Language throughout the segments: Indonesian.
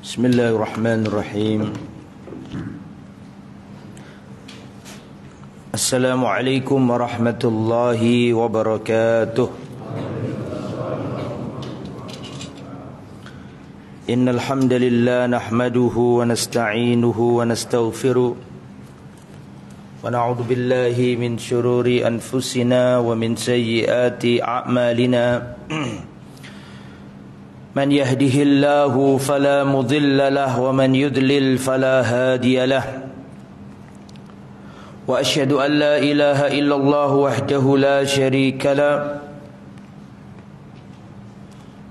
Bismillahirrahmanirrahim. Assalamualaikum warahmatullahi wabarakatuh. Innal hamdalillah nahmaduhu wa nasta'inuhu wa nastaghfiruh wa na'udzu billahi min shururi anfusina wa min sayyiati a'malina. من يهده الله فلا مضل له ومن يضلل فلا هادي له وأشهد أن لا إله إلا الله وحده لا شريك له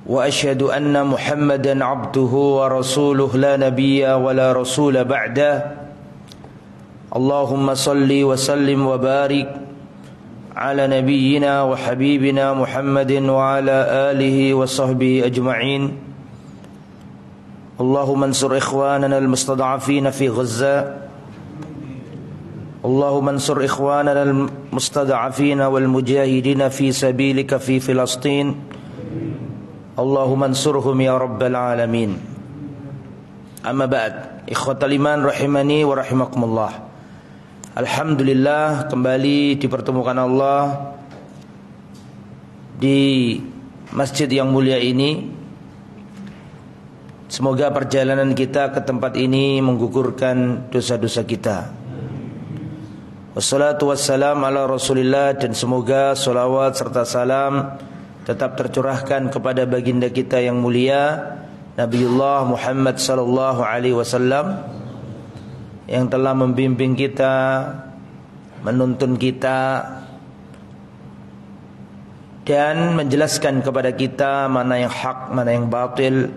وأشهد أن محمدا عبده ورسوله لا نبي ولا رسول بعده اللهم صل وسلم وبارك على نبينا وحبيبنا محمد وعلى آله وصحبه أجمعين اللهم انصر إخواننا المستضعفين في غزة اللهم انصر إخواننا المستضعفين والمجاهدين في سبيلك في فلسطين اللهم انصرهم يا رب العالمين أما بعد إخوة الإيمان رحمني ورحمكم الله. Alhamdulillah, kembali dipertemukan Allah di masjid yang mulia ini. Semoga perjalanan kita ke tempat ini menggugurkan dosa-dosa kita. Wassalatu wassalam ala Rasulillah, dan semoga salawat serta salam tetap tercurahkan kepada baginda kita yang mulia Nabiullah Muhammad sallallahu alaihi wasallam, yang telah membimbing kita, menuntun kita, dan menjelaskan kepada kita mana yang hak, mana yang batil,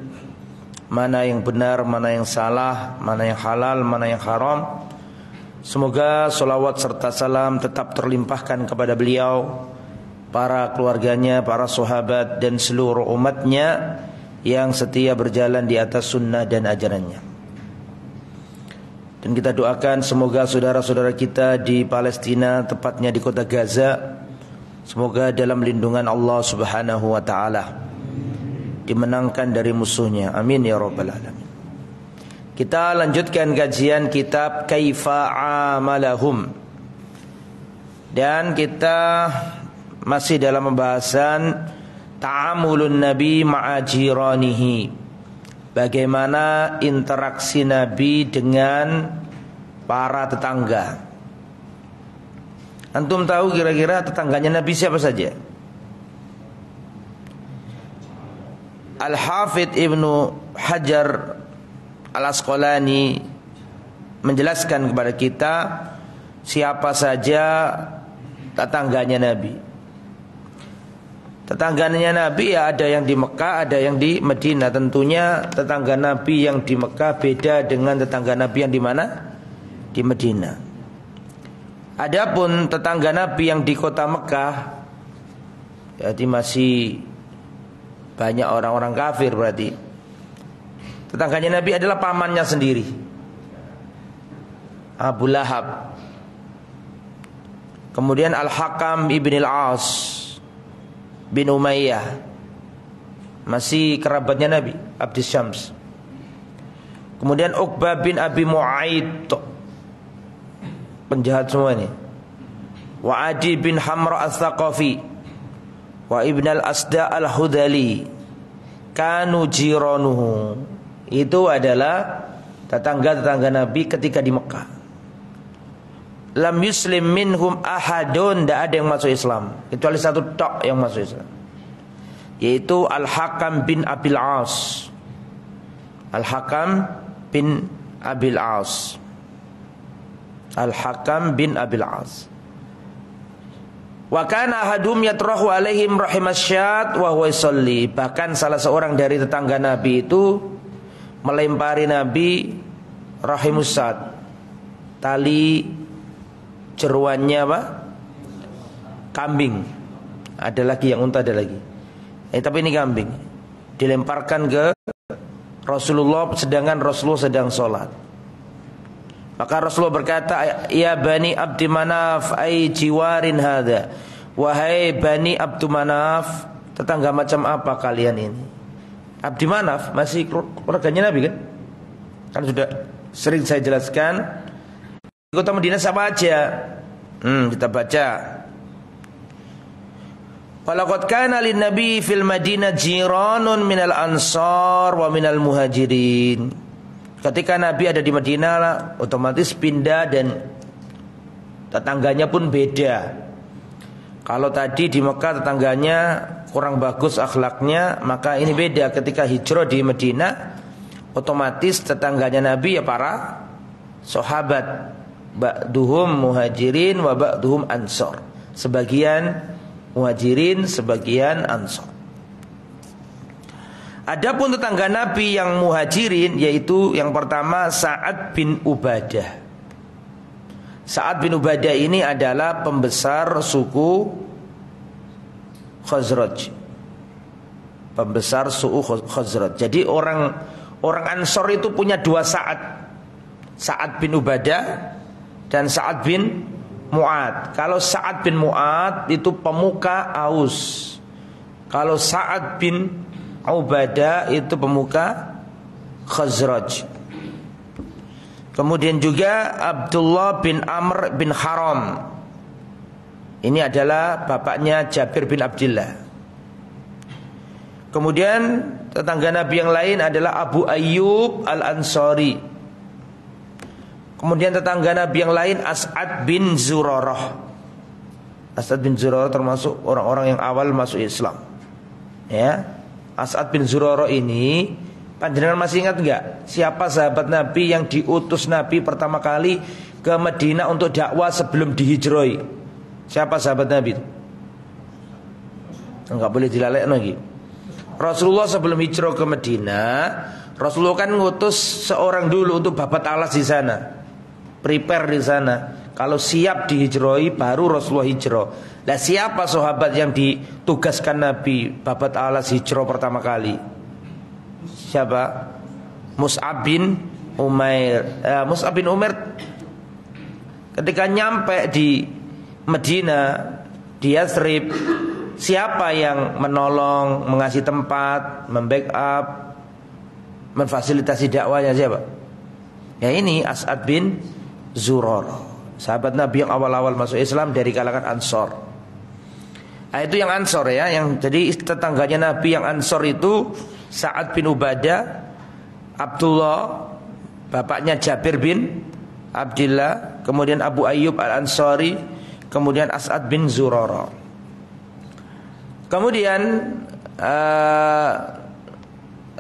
mana yang benar, mana yang salah, mana yang halal, mana yang haram. Semoga salawat serta salam tetap terlimpahkan kepada beliau, para keluarganya, para sahabat, dan seluruh umatnya yang setia berjalan di atas sunnah dan ajarannya. Dan kita doakan semoga saudara-saudara kita di Palestina, tepatnya di kota Gaza, semoga dalam lindungan Allah Subhanahu wa taala, dimenangkan dari musuhnya. Amin ya rabbal alamin. Kita lanjutkan kajian kitab Kaifa Amalahum, dan kita masih dalam pembahasan ta'amulun nabi ma'a jiranihi, bagaimana interaksi Nabi dengan para tetangga. Antum tahu kira-kira tetangganya Nabi siapa saja? Al-Hafidh Ibnu Hajar Al-Asqalani menjelaskan kepada kita siapa saja tetangganya Nabi. Tetangganya Nabi ya ada yang di Mekah, ada yang di Madinah. Tentunya tetangga Nabi yang di Mekah beda dengan tetangga Nabi yang di mana? Di Madinah. Adapun tetangga Nabi yang di kota Mekah, jadi masih banyak orang-orang kafir berarti. Tetangganya Nabi adalah pamannya sendiri, Abu Lahab. Kemudian Al-Hakam ibn Al-As bin Umayyah, masih kerabatnya Nabi, Abdus Syams. Kemudian Uqbah bin Abi Mu'aid, penjahat semua ini. Wa Adi bin Hamra al-Thaqafi, wa Ibn al-Asda al-Hudali, kanu jiranuhu. Itu adalah tetangga-tetangga Nabi ketika di Mekah. Lam yuslim minhum ahadun, tidak ada yang masuk Islam kecuali satu tok yang masuk Islam, yaitu Al-Hakam bin Abil As. Al-Hakam bin Abil As. Al-Hakam bin Abil As. Wa kana ahadum yatrahu alaihim rahimasyat wa huwa yusalli. Bahkan salah seorang dari tetangga Nabi itu melempari Nabi rahimusat, tali jeruannya apa? Kambing. Ada lagi yang unta, ada lagi. Tapi ini kambing. Dilemparkan ke Rasulullah sedangkan Rasulullah sedang sholat. Maka Rasulullah berkata, ya Bani Abdi Manaf, ay jiwarin hadha. Wahai Bani Abdi Manaf, tetangga macam apa kalian ini? Abdi Manaf masih keluarganya Nabi kan? Kan sudah sering saya jelaskan. Di kota Madinah siapa aja? Kita baca. Walaqad kana lin-nabi fil Madinah jiranun minal ansar wa minal muhajirin. Ketika Nabi ada di Madinah, otomatis pindah dan tetangganya pun beda. Kalau tadi di Mekah tetangganya kurang bagus akhlaknya, maka ini beda. Ketika hijrah di Madinah, otomatis tetangganya Nabi ya para sahabat. Ba'duhum muhajirin wa ba'duhum ansar. Sebagian muhajirin, sebagian ansar. Adapun tetangga Nabi yang muhajirin, yaitu yang pertama Sa'ad bin Ubadah. Sa'ad bin Ubadah ini adalah pembesar suku Khazraj. Pembesar suku Khazraj. Jadi orang Ansor itu punya dua Sa'ad. Sa'ad bin Ubadah dan Sa'ad bin Mu'ad. Kalau Sa'ad bin Mu'ad itu pemuka Aus. Kalau Sa'ad bin Ubadah itu pemuka Khazraj. Kemudian juga Abdullah bin Amr bin Haram. Ini adalah bapaknya Jabir bin Abdullah. Kemudian tetangga Nabi yang lain adalah Abu Ayyub Al-Ansari. Kemudian tetangga Nabi yang lain As'ad bin Zurarah. As'ad bin Zurarah termasuk orang-orang yang awal masuk Islam. Ya, As'ad bin Zurarah ini, panjenengan masih ingat enggak siapa sahabat Nabi yang diutus Nabi pertama kali ke Madinah untuk dakwah sebelum dihijrahi? Siapa sahabat Nabi itu? Enggak boleh dilalekno lagi. Rasulullah sebelum hijrah ke Madinah, Rasulullah kan ngutus seorang dulu untuk babat alas di sana. Prepare di sana. Kalau siap dihijrahi baru Rasulullah hijrah. Lah siapa sahabat yang ditugaskan Nabi babat alas hijrah pertama kali? Siapa? Mus'ab bin Umair. Mus'ab bin Umair ketika nyampe di Madinah, di Yathrib, siapa yang menolong, mengasih tempat, membackup, memfasilitasi dakwahnya siapa? Ya ini As'ad bin Zurarah, sahabat Nabi yang awal-awal masuk Islam dari kalangan Ansor. Nah, itu yang Ansor ya, yang jadi tetangganya Nabi yang Ansor itu Sa'ad bin Ubadah, Abdullah, bapaknya Jabir bin Abdullah, kemudian Abu Ayyub Al-Ansari, kemudian As'ad bin Zurarah. Kemudian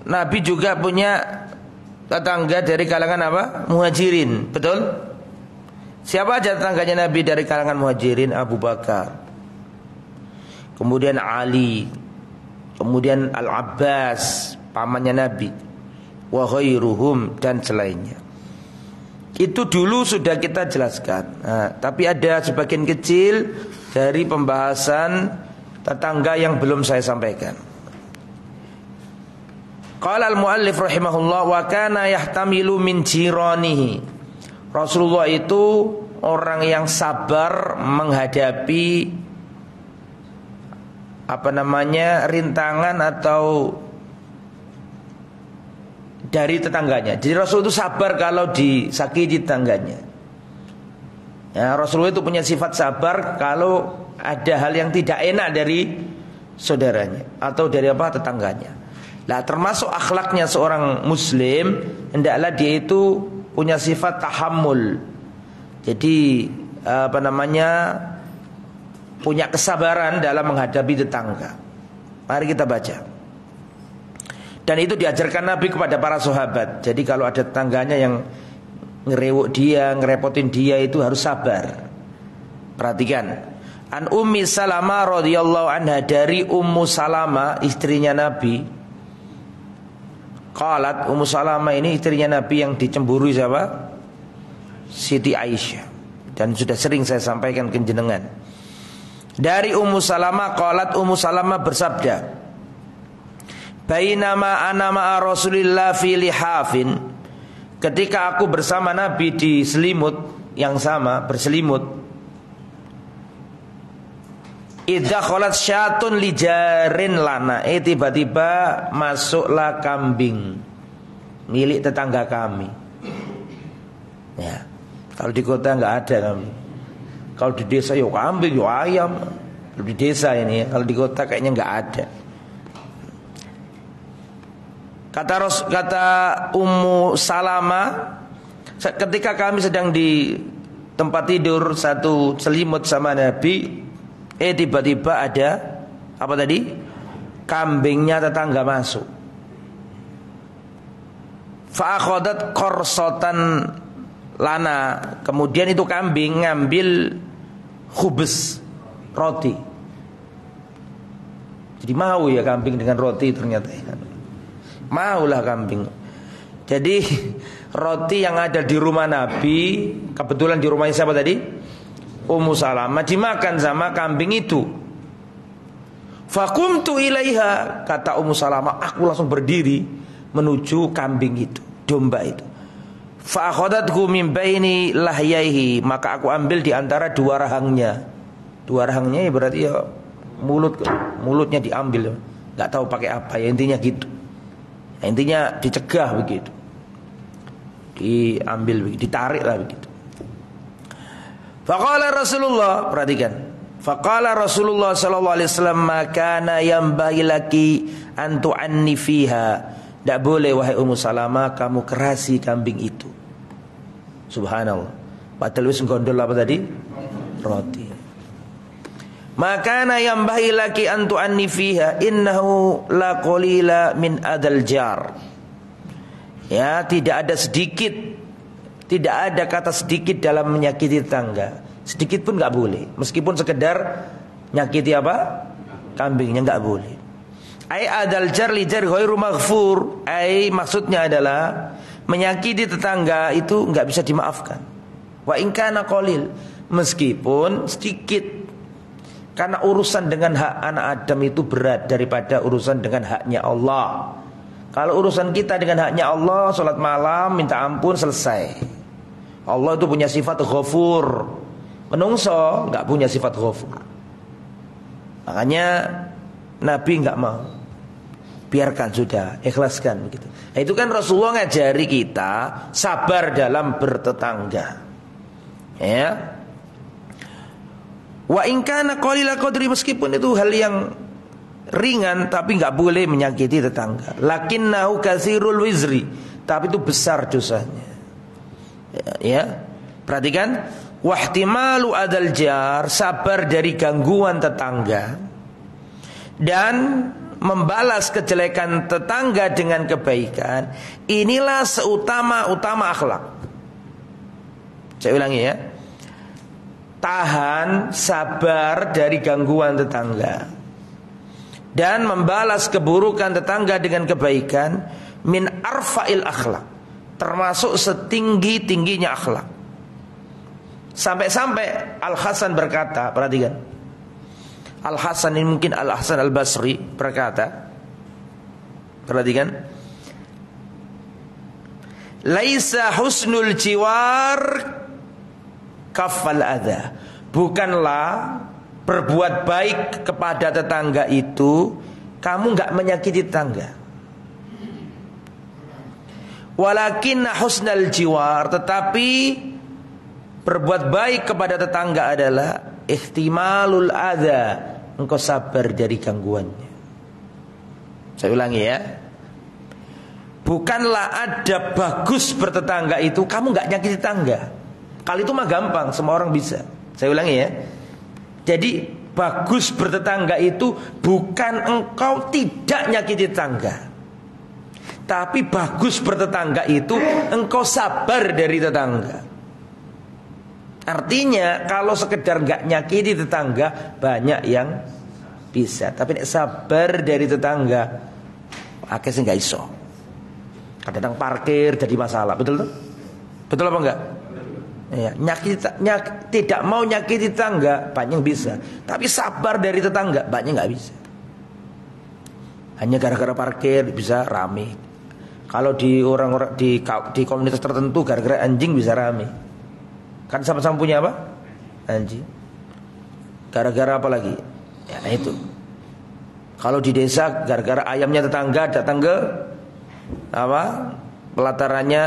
Nabi juga punya tetangga dari kalangan apa? Muhajirin, betul? Siapa aja tetangganya Nabi dari kalangan Muhajirin? Abu Bakar, kemudian Ali, kemudian Al-Abbas, pamannya Nabi, wa ghairuhum, dan selainnya. Itu dulu sudah kita jelaskan. Nah, tapi ada sebagian kecil dari pembahasan tetangga yang belum saya sampaikan. Qala al-muallif rahimahullah wa kana yahtamilu min jiranihi. Rasulullah itu orang yang sabar menghadapi rintangan atau dari tetangganya. Jadi Rasul itu sabar kalau disakiti tetangganya. Ya, Rasulullah itu punya sifat sabar kalau ada hal yang tidak enak dari saudaranya atau dari tetangganya. Nah, termasuk akhlaknya seorang muslim, hendaklah dia itu punya sifat tahammul. Jadi punya kesabaran dalam menghadapi tetangga. Mari kita baca. Dan itu diajarkan Nabi kepada para sahabat. Jadi kalau ada tetangganya yang ngerewok dia, ngerepotin dia, itu harus sabar. Perhatikan. An Ummi Salamah radhiyallahu anha, dari Ummu Salamah istrinya Nabi. Qalat, Ummu Salamah ini istrinya Nabi yang dicemburui siapa? Siti Aisyah. Dan sudah sering saya sampaikan ke jenengan. Dari Ummu Salamah qalat, Ummu Salamah bersabda, bainama ana ma'a Rasulillah fi lihafin, ketika aku bersama Nabi di selimut yang sama, berselimut, idza khalat syatun lijarin lana, tiba-tiba masuklah kambing milik tetangga kami. Ya. Kalau di kota nggak ada kambing. Kalau di desa yo kambing, yo ayam. Kalau di desa ini ya. Kalau di kota kayaknya nggak ada. Kata Ummu Salamah, ketika kami sedang di tempat tidur satu selimut sama Nabi, tiba-tiba ada apa tadi? Kambingnya tetangga masuk. Fa akhadat qarsotan lana. Kemudian itu kambing ngambil khubz, roti. Jadi mau ya kambing dengan roti ternyata. Maulah kambing. Jadi roti yang ada di rumah Nabi, kebetulan di rumahnya siapa tadi? Ummu Salamah, dimakan sama kambing itu. Faqumtu ilaiha, kata Ummu Salamah, aku langsung berdiri menuju kambing itu, domba itu. Fa akhadathu min baini lahyaihi, maka aku ambil di antara dua rahangnya. Dua rahangnya ya berarti ya mulutnya diambil. Enggak tahu pakai apa ya, intinya gitu. Nah, intinya dicegah begitu. Diambil begitu, ditarik lah begitu. Faqala Rasulullah, perhatikan. Faqala Rasulullah sallallahu alaihi wasallam, "Maka yanbaghi laki an tu'anni fiha." Tidak boleh wahai Ummu Salamah kamu kerasi kambing itu. Subhanallah. Padahal wis gondol apa tadi? Roti. Maka yanbaghi laki an tu'anni fiha innahu la qalila min adal jar. Ya, tidak ada sedikit, tidak ada kata sedikit dalam menyakiti tetangga. Sedikit pun enggak boleh. Meskipun sekedar nyakiti apa? Kambingnya enggak boleh. Ai adal jar li jar ghairu maghfur. Ai maksudnya adalah menyakiti tetangga itu enggak bisa dimaafkan. Wa in kana qalil, meskipun sedikit. Karena urusan dengan hak anak Adam itu berat daripada urusan dengan haknya Allah. Kalau urusan kita dengan haknya Allah, sholat malam, minta ampun, selesai. Allah itu punya sifat ghafur. Menungso gak punya sifat ghafur. Makanya Nabi gak mau. Biarkan sudah, ikhlaskan begitu. Nah, itu kan Rasulullah ngajari kita sabar dalam bertetangga. Ya. Wa in kana qalila qadri, meskipun itu hal yang ringan tapi enggak boleh menyakiti tetangga. Lakinnahu katsirul wizri, tapi itu besar dosanya. Ya. Perhatikan, wahtimalu adal jar, sabar dari gangguan tetangga dan membalas kejelekan tetangga dengan kebaikan. Inilah seutama-utama akhlak. Saya ulangi ya. Tahan, sabar dari gangguan tetangga dan membalas keburukan tetangga dengan kebaikan min arfa'il akhlak, termasuk setinggi-tingginya akhlak. Sampai-sampai Al-Hasan berkata, perhatikan, Al-Hasan ini mungkin Al-Hasan Al-Basri berkata, perhatikan, laisa husnul jiwar kafal adha. Bukanlah berbuat baik kepada tetangga itu kamu enggak menyakiti tetangga. Walakin husnal jiwar, tetapi berbuat baik kepada tetangga adalah ihtimalul adha, engkau sabar dari gangguannya. Saya ulangi ya. Bukanlah ada bagus bertetangga itu kamu enggak nyakiti tetangga. Kalau itu mah gampang, semua orang bisa. Saya ulangi ya. Jadi bagus bertetangga itu bukan engkau tidak nyakiti tetangga, tapi bagus bertetangga itu engkau sabar dari tetangga. Artinya kalau sekedar enggak nyakiti tetangga banyak yang bisa, tapi nek sabar dari tetangga akeh sing enggak iso. Kadang parkir jadi masalah, betul tuh? Betul apa enggak? Ya, tidak mau nyakiti tetangga banyak bisa, tapi sabar dari tetangga banyak nggak bisa. Hanya gara-gara parkir bisa rame. Kalau di orang-orang di komunitas tertentu gara-gara anjing bisa rame. Kan sama-sama punya apa? Anjing. Gara-gara apa lagi? Ya, nah itu. Kalau di desa gara-gara ayamnya tetangga datang ke apa? Pelatarannya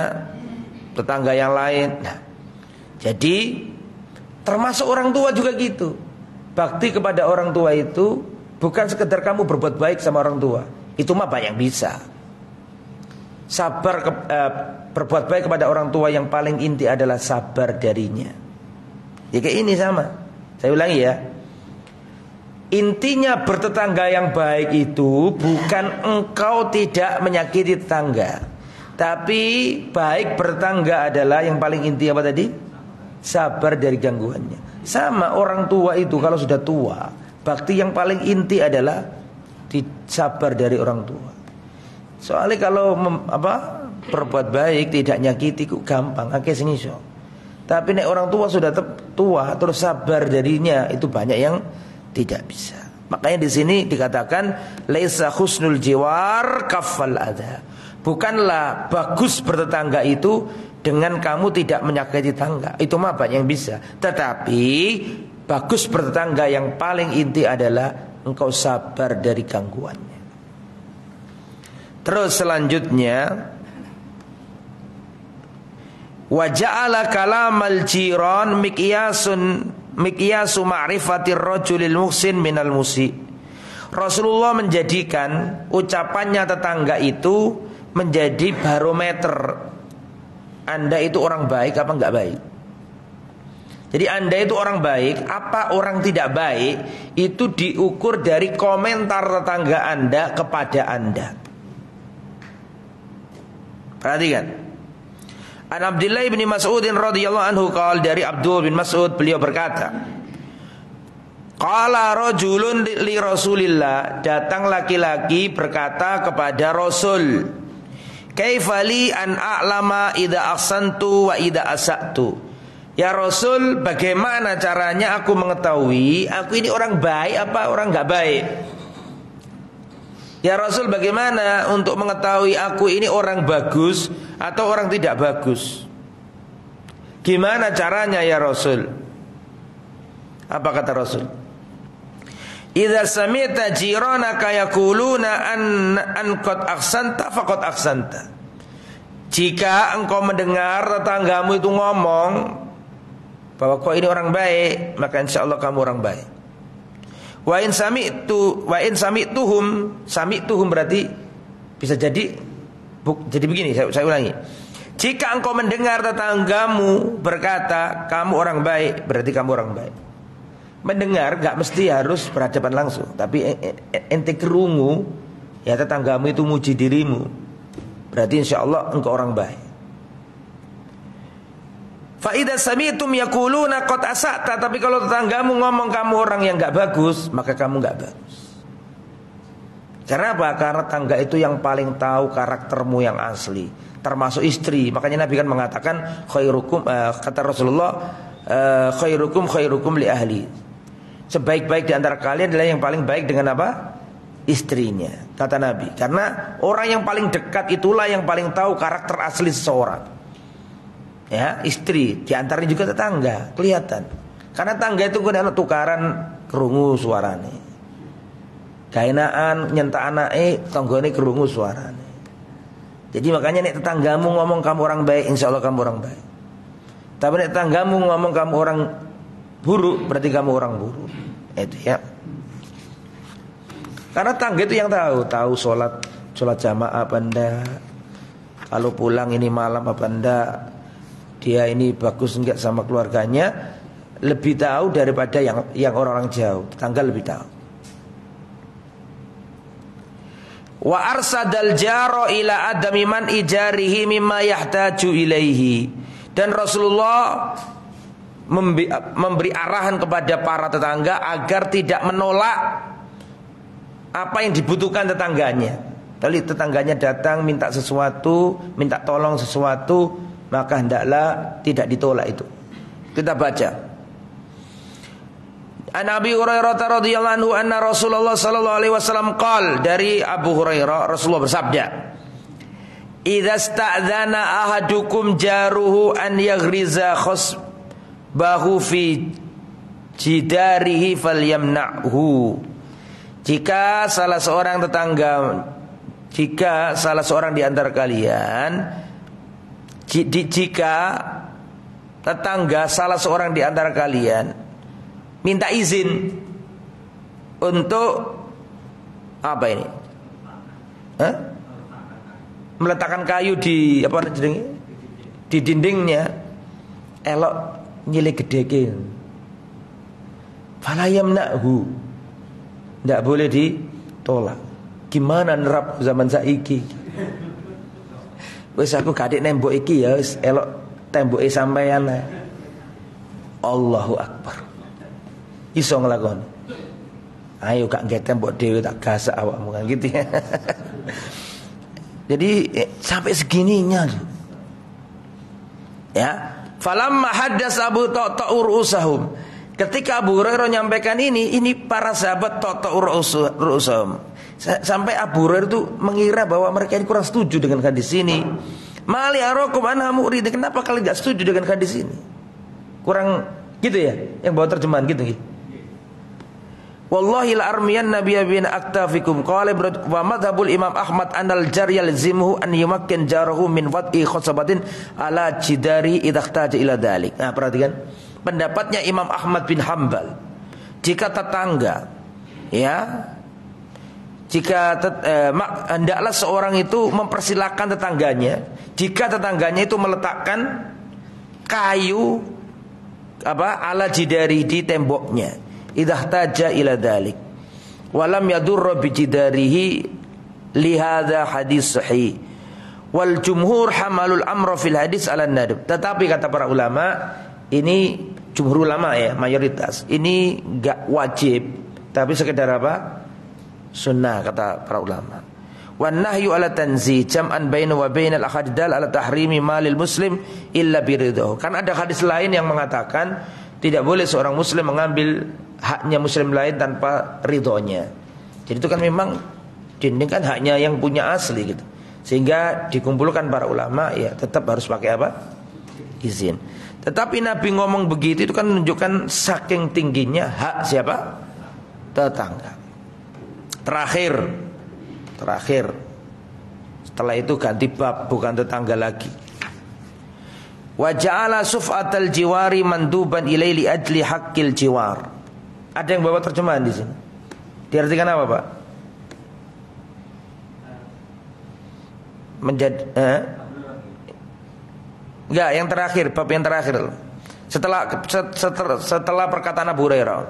tetangga yang lain. Nah, jadi termasuk orang tua juga gitu. Bakti kepada orang tua itu bukan sekedar kamu berbuat baik sama orang tua. Itu mah banyak bisa. Sabar berbuat baik kepada orang tua yang paling inti adalah sabar darinya. Ya kayak ini sama. Saya ulangi ya. Intinya bertetangga yang baik itu bukan engkau tidak menyakiti tetangga, tapi baik bertetangga adalah yang paling inti apa tadi? Sabar dari gangguannya. Sama orang tua itu kalau sudah tua, bakti yang paling inti adalah sabar dari orang tua. Soalnya kalau berbuat baik tidak nyakiti kok gampang, akeh sing iso. Tapi nek orang tua sudah tua terus sabar darinya itu banyak yang tidak bisa. Makanya di sini dikatakan laisa husnul jiwar kafal adha. Bukanlah bagus bertetangga itu dengan kamu tidak menyakiti tetangga. Itu mah banyak yang bisa. Tetapi bagus bertetangga yang paling inti adalah engkau sabar dari gangguannya. Terus selanjutnya wa ja'ala kalamal jiran mikyasu ma'rifatir rajulil muhsin minal musi. Rasulullah menjadikan ucapannya tetangga itu menjadi barometer Anda itu orang baik apa enggak baik. Jadi Anda itu orang baik apa orang tidak baik itu diukur dari komentar tetangga Anda kepada Anda. Perhatikan. An Abdullah bin Mas'ud radhiyallahu anhu qala, dari Abdul bin Mas'ud beliau berkata, qala rajulun li Rasulillah, datang laki-laki berkata kepada Rasul, kaifali an a'lama idza ahsantu wa idza asa'tu. Ya Rasul, bagaimana caranya aku mengetahui aku ini orang baik apa orang enggak baik? Ya Rasul, bagaimana untuk mengetahui aku ini orang bagus atau orang tidak bagus? Gimana caranya ya Rasul? Apa kata Rasul? Idza sami'ta jiranaka yaquluna an qad ahsanta faqad ahsanta. Jika engkau mendengar tetanggamu itu ngomong bahwa kau ini orang baik, maka insyaallah kamu orang baik. Wa in sami'tuhum berarti bisa jadi begini, saya ulangi. Jika engkau mendengar tetanggamu berkata kamu orang baik, berarti kamu orang baik. Mendengar gak mesti harus berhadapan langsung, tapi ente kerungu ya tetanggamu itu muji dirimu, berarti insyaallah engkau orang baik. Fa idza sami'tum yaquluna qad asa'ta, tapi kalau tetanggamu ngomong kamu orang yang enggak bagus, maka kamu enggak bagus. Karena apa? Karena tetangga itu yang paling tahu karaktermu yang asli, termasuk istri. Makanya Nabi kan mengatakan khairukum, kata Rasulullah, khairukum li ahli. Sebaik-baik di antara kalian adalah yang paling baik dengan apa? Istrinya, kata Nabi. Karena orang yang paling dekat itulah yang paling tahu karakter asli seseorang. Ya, istri, diantaranya juga tetangga, kelihatan. Karena tetangga itu kan tukaran kerungu suarane. Kainaan nyentak anake, tanggane kerungu suarane. Jadi makanya nek tetanggamu ngomong kamu orang baik, insyaallah kamu orang baik. Tapi nek tetanggamu ngomong kamu orang buruk, berarti kamu orang buruk. Itu ya. Karena tetangga itu yang tahu sholat jamaah apa enggak. Kalau pulang ini malam apa enggak. Dia ini bagus enggak sama keluarganya, lebih tahu daripada yang orang-orang jauh. Tetangga lebih tahu. Wa arsadal jaro ila adami man ijarihi mimma yahtaju ilaihi. Dan Rasulullah memberi arahan kepada para tetangga agar tidak menolak apa yang dibutuhkan tetangganya. Kalau tetangganya datang minta sesuatu, minta tolong sesuatu, maka hendaklah tidak ditolak itu. Kita baca. An Abi Hurairah radhiyallahu anhu anna Rasulullah sallallahu alaihi wasallam qala, dari Abu Hurairah Rasulullah bersabda, idza sta'dzana ahadukum jaruhu an yaghriza khasbahu fi jidarihi falyamna'hu. Jika salah seorang di antara kalian Jika tetangga salah seorang di antara kalian minta izin untuk apa ini? Meletakkan kayu di di dindingnya, elok nyilih gedeke. Fala yamna'hu. Enggak boleh ditolak. Gimana nerap zaman saiki? Wis aku gadek nembok iki ya wis elok temboke sampeyan. Allahu Akbar. Iso nglakoni. Ayo gak nggih tembok dhewe tak gasak awakmu kan gitu ya. Jadi sampai segininya. Ya, falamma haddas Abu Ta'ta urusahum. Ketika Abu Hurairah nyampaikan ini para sahabat Ta'ta urusahum. Sampai Abu Hurairah itu mengira bahwa mereka ini kurang setuju dengan hadis ini. Mali arakum anha murid. Kenapa kalian enggak setuju dengan hadis ini? Kurang gitu ya, yang bawa terjemahan gitu. Wallahi la armiyan nabiyya bin aktafikum qala wa madhabul Imam Ahmad anal jar yalzimuhu an yumakkin jarahu min wad'i khasabatin ala jidari idza ihtaja ila dzalik. Nah, perhatikan pendapatnya Imam Ahmad bin Hambal. Jika tetangga hendaklah seorang itu mempersilahkan tetangganya jika tetangganya itu meletakkan kayu ala jidari di temboknya. Idza taja ila dzalik walam yadurra bi jidarihi li hadza hadis sahih wal jumhur hamalul amra fil hadis ala nadb. Tetapi kata para ulama, ini jumhur ulama ya, mayoritas, ini enggak wajib tapi sekedar apa? Sunnah kata para ulama. Wan nahyu ala tanzih jam'an baina wa bainal ahadidal ala tahrimi malil muslim illa biridho. Kan ada hadis lain yang mengatakan tidak boleh seorang muslim mengambil haknya muslim lain tanpa ridhonya. Jadi itu kan memang dinding kan haknya yang punya asli gitu. Sehingga dikumpulkan para ulama ya tetap harus pakai apa? Izin. Tetapi Nabi ngomong begitu itu kan menunjukkan saking tingginya hak siapa? Tetangga. Terakhir. Setelah itu ganti bab, bukan tetangga lagi. Wa ja'ala suf'atal jiwari manduban ilai li ajli haqqil jiwar. Ada yang bawa terjemahan di sini. Diartikan apa, Pak? Enggak, yang terakhir, bab yang terakhir. Setelah perkataan Abu Hurairah.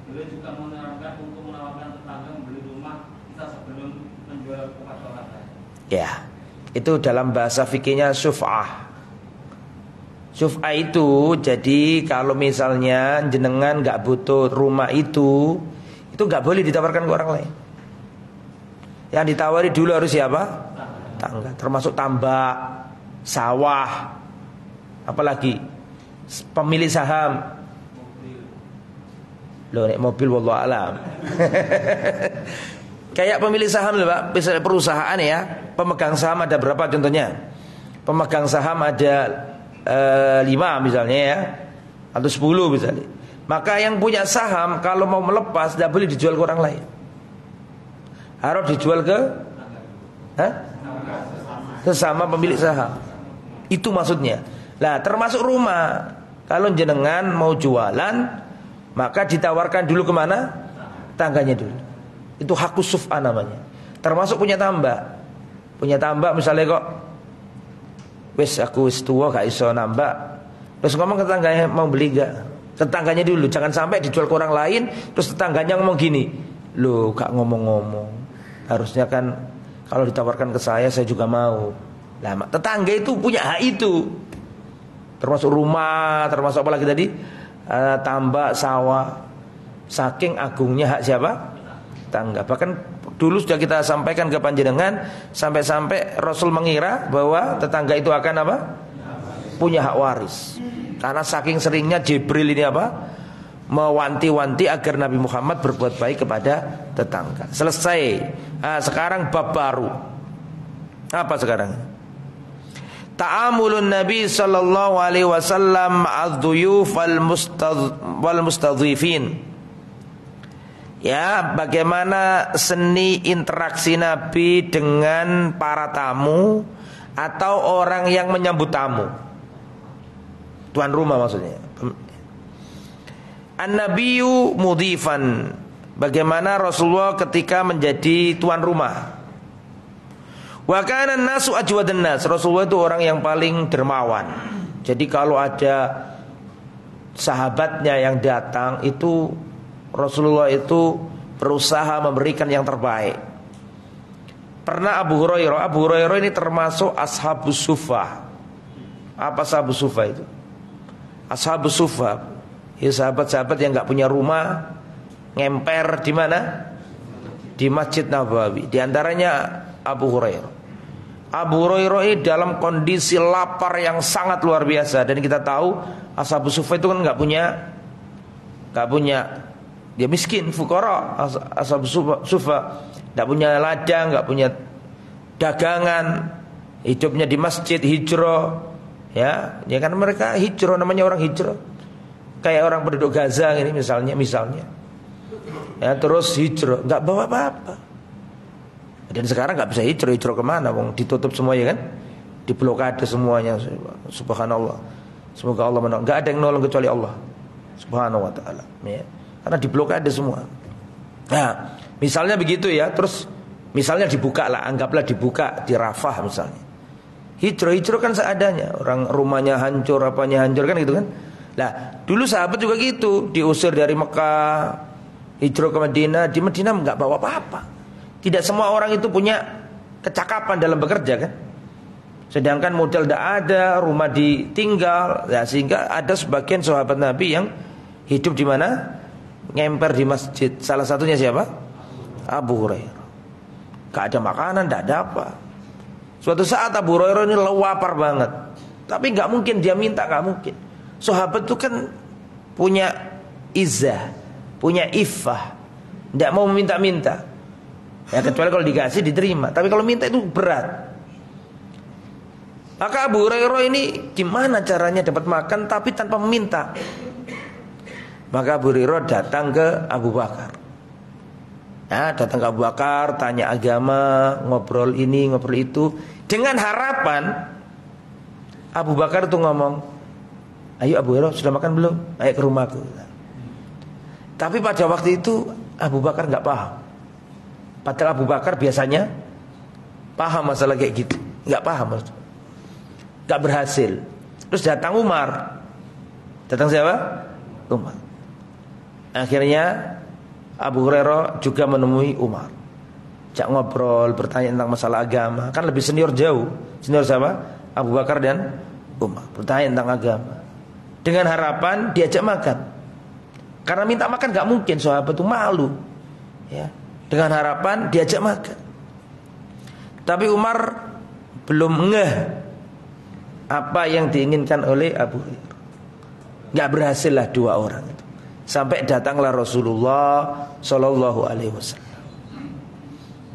Beliau juga menerangkan untuk menawarkan tetangga membeli rumah kita sebelum menjual kepada orang lain. Ya, itu dalam bahasa fikihnya syuf'ah. Syuf'ah itu jadi kalau misalnya jenengan gak butuh rumah itu gak boleh ditawarkan ke orang lain. Yang ditawari dulu harus siapa? Tangga. Termasuk tambak, sawah, apalagi pemilik saham. Loh, nek mobil wallahu alam. Kayak pemilik saham loh, Pak. Misalnya perusahaan ya, pemegang saham ada berapa contohnya? Pemegang saham ada 5 misalnya ya, atau 10 misalnya. Maka yang punya saham kalau mau melepas tidak boleh dijual ke orang lain. Harus dijual ke sesama pemilik saham. Itu maksudnya. Nah, termasuk rumah. Kalau jenengan mau jualan, maka ditawarkan dulu kemana? Tangganya dulu. Itu hakus suf'ah namanya. Termasuk punya tambak. Punya tambak misalnya kok aku wis tua gak iso nambah. Terus ngomong ke tetangganya mau beli gak? Tetangganya dulu, jangan sampai dijual ke orang lain. Terus tetangganya ngomong gini, loh gak ngomong-ngomong. Harusnya kan kalau ditawarkan ke saya juga mau. Nah, tetangga itu punya hak itu. Termasuk rumah, termasuk apa lagi tadi? Tambak, sawah. Saking agungnya hak siapa? Tetangga. Bahkan dulu sudah kita sampaikan ke panjenengan, sampai-sampai Rasul mengira bahwa tetangga itu akan apa? Punya hak waris. Karena saking seringnya Jibril ini apa? Mewanti-wanti agar Nabi Muhammad berbuat baik kepada tetangga. Selesai. Nah, sekarang bab baru. Apa sekarang? Ta'amulun Nabi sallallahu alaihi wasallam ma'adh-dhuyuf wal mustadhifin. Ya, bagaimana seni interaksi Nabi dengan para tamu atau orang yang menyambut tamu. Tuan rumah maksudnya. An-nabiyyu mudhifan, bagaimana Rasulullah ketika menjadi tuan rumah. Wa kana an-nasu ajwadan nas, Rasulullah itu orang yang paling dermawan. Jadi kalau ada sahabatnya yang datang, itu Rasulullah itu berusaha memberikan yang terbaik. Pernah Abu Hurairah ini termasuk ashabus suffah. Apa ashabus suffah itu? Ashabus suffah, ya sahabat-sahabat yang nggak punya rumah, ngemper di mana? Di Masjid Nabawi. Di antaranya Abu Hurairah. Abu Hurairah ini dalam kondisi lapar yang sangat luar biasa, dan kita tahu ashabus suffah itu kan nggak punya, dia miskin, fuqara. Ashabus suffah nggak punya ladang, nggak punya dagangan, hidupnya di masjid, hijrah. Ya kan mereka hijrah, namanya orang hijrah. Kayak orang penduduk Gaza ini misalnya. Ya, terus hijrah, nggak bawa apa-apa. Dan sekarang nggak bisa hijrah kemana? Wong ditutup semua ya kan? Diblokade semuanya. Subhanallah. Semoga Allah menolong. Nggak ada yang nolong kecuali Allah Subhanahu wa taala. Ya. Karena diblokade semua. Nah, misalnya begitu ya. Terus misalnya dibuka lah, anggaplah dibuka di Rafah misalnya. Hijrah kan seadanya. Orang rumahnya hancur, apanya hancur kan gitu kan. Nah dulu sahabat juga gitu, diusir dari Mekah, hijrah ke Madinah. Di Madinah nggak bawa apa-apa. Tidak semua orang itu punya kecakapan dalam bekerja kan. Sedangkan modal tidak ada, rumah ditinggal ya, sehingga ada sebagian sahabat Nabi yang hidup di mana? Ngemper di masjid. Salah satunya siapa? Abu Hurairah. Gak ada makanan, tidak ada apa. Suatu saat Abu Hurairah ini lapar banget, tapi nggak mungkin dia minta, nggak mungkin. Sahabat itu kan punya izzah, punya iffah, nggak mau meminta-minta. Ya kecuali kalau dikasih diterima, tapi kalau minta itu berat. Maka Abu Hurairah ini gimana caranya dapat makan tapi tanpa meminta? Maka Abu Hurairah datang ke Abu Bakar. Ya, datang ke Abu Bakar, tanya agama, ngobrol ini, ngobrol itu, dengan harapan Abu Bakar tuh ngomong, ayo Abu Hurairah sudah makan belum? Ayo ke rumahku. Tapi pada waktu itu Abu Bakar nggak paham. Padahal Abu Bakar biasanya paham masalah kayak gitu, nggak paham, nggak berhasil. Terus datang Umar. Datang siapa? Umar. Akhirnya Abu Hurairah juga menemui Umar. Jak ngobrol, bertanya tentang masalah agama. Kan lebih senior jauh. Senior siapa? Abu Bakar dan Umar. Bertanya tentang agama, dengan harapan diajak makan. Karena minta makan gak mungkin, sahabat itu malu ya. Dengan harapan diajak makan. Tapi Umar belum ngeh apa yang diinginkan oleh Abu Hurairah. Gak berhasil lah dua orang itu. Sampai datanglah Rasulullah Sallallahu Alaihi Wasallam.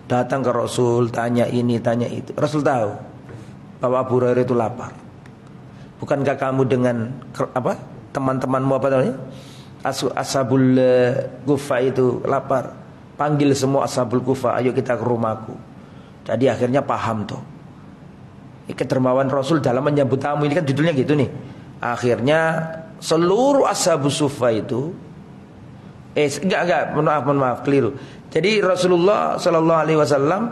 Datang ke Rasul, tanya ini, tanya itu. Rasul tahu bahwa Abu Hurairah itu lapar. Bukankah kamu dengan apa teman-temanmu apa namanya, Ashabul Kufa itu lapar? Panggil semua Ashabul Kufa, ayo kita ke rumahku. Jadi akhirnya paham tuh. Kedermawan Rasul dalam menyambut tamu, ini kan judulnya gitu nih. Akhirnya seluruh Ashabus Suffah itu mohon maaf keliru. Jadi Rasulullah Sallallahu Alaihi Wasallam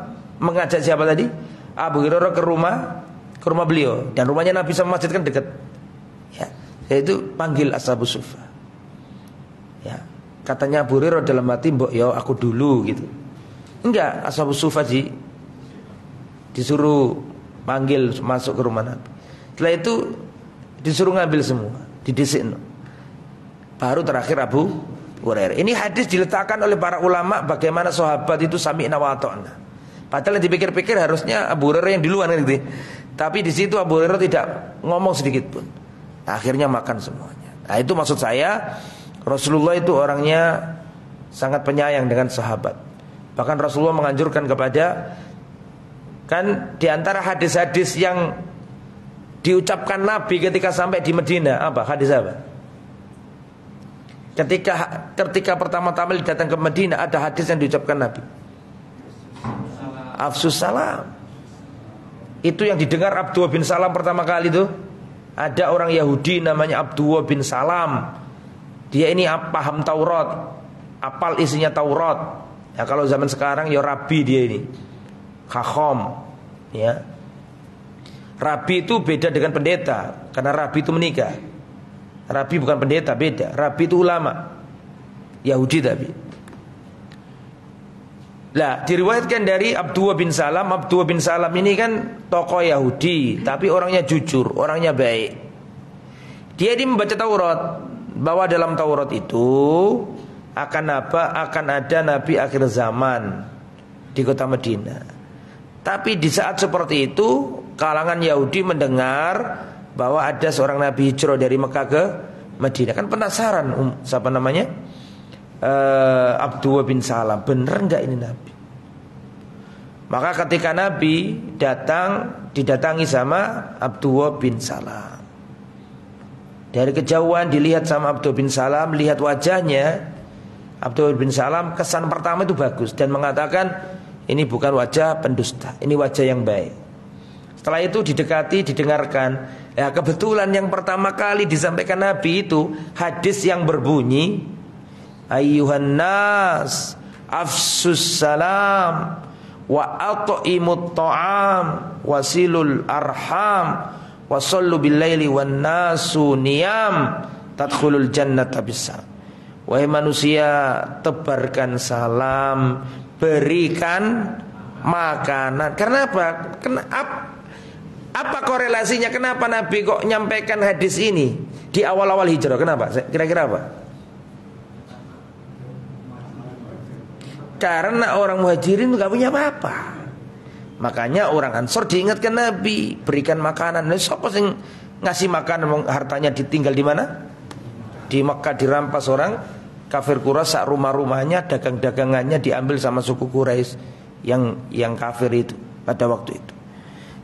mengajak siapa tadi? Abu Hurairah ke rumah beliau, dan rumahnya Nabi sama masjid kan dekat. Ya, yaitu panggil Ashabus Suffah. Ya, katanya Abu Hurairah dalam hati, mbok yo aku dulu gitu. Enggak, Ashabus Suffah disuruh panggil masuk ke rumah Nabi. Setelah itu disuruh ngambil semua, didisik. Baru terakhir Abu Hurairah. Ini hadis diletakkan oleh para ulama bagaimana sahabat itu sami'na wa ata'na. Padahal dipikir-pikir harusnya Abu Hurairah yang duluan gitu. Tapi di situ Abu Hurairah tidak ngomong sedikit pun. Akhirnya makan semuanya. Nah, itu maksud saya, Rasulullah itu orangnya sangat penyayang dengan sahabat. Bahkan Rasulullah menganjurkan kepada, kan di antara hadis-hadis yang diucapkan Nabi ketika sampai di Madinah, apa? Hadis apa? Ketika pertama-tama datang ke Madinah, ada hadis yang diucapkan Nabi. Afsus salam. Itu yang didengar Abdullah bin Salam pertama kali itu. Ada orang Yahudi namanya Abdullah bin Salam. Dia ini paham Taurat, apal isinya Taurat. Ya kalau zaman sekarang ya rabi dia ini. Khacham, ya. Rabi itu beda dengan pendeta, karena rabi itu menikah. Rabi bukan pendeta, beda. Rabi itu ulama Yahudi tapi. Lah, diriwayatkan dari Abdullah bin Salam. Abdullah bin Salam ini kan tokoh Yahudi, tapi orangnya jujur, orangnya baik. Dia ini membaca Taurat, bahwa dalam Taurat itu akan ada nabi akhir zaman di kota Madinah. Tapi di saat seperti itu, kalangan Yahudi mendengar bahwa ada seorang nabi hijrah dari Mekah ke Madinah. Kan penasaran, siapa namanya? Abdullah bin Salam, bener enggak ini nabi? Maka ketika nabi datang, didatangi sama Abdullah bin Salam. Dari kejauhan dilihat sama Abdullah bin Salam, lihat wajahnya Abdullah bin Salam, kesan pertama itu bagus dan mengatakan ini bukan wajah pendusta, ini wajah yang baik. Setelah itu didekati, didengarkan. Ya kebetulan yang pertama kali disampaikan nabi itu hadis yang berbunyi ayyuhan nas afsus salam wa at'imut ta'am wasilul arham wasallu bil laili wan nasu niyam tadkhulul jannata bisa. Wahai manusia, tebarkan salam, berikan makanan. Kenapa? Apa korelasinya? Kenapa Nabi kok nyampaikan hadis ini di awal-awal hijrah? Kenapa? Kira-kira apa? Karena orang muhajirin gak punya apa-apa. Makanya orang Ansor diingatkan Nabi, berikan makanan. Nah, siapa yang ngasih makanan? Hartanya ditinggal di mana? Di Mekah dirampas orang kafir Quraisy, rumah-rumahnya, dagang-dagangannya diambil sama suku Quraisy yang kafir itu pada waktu itu.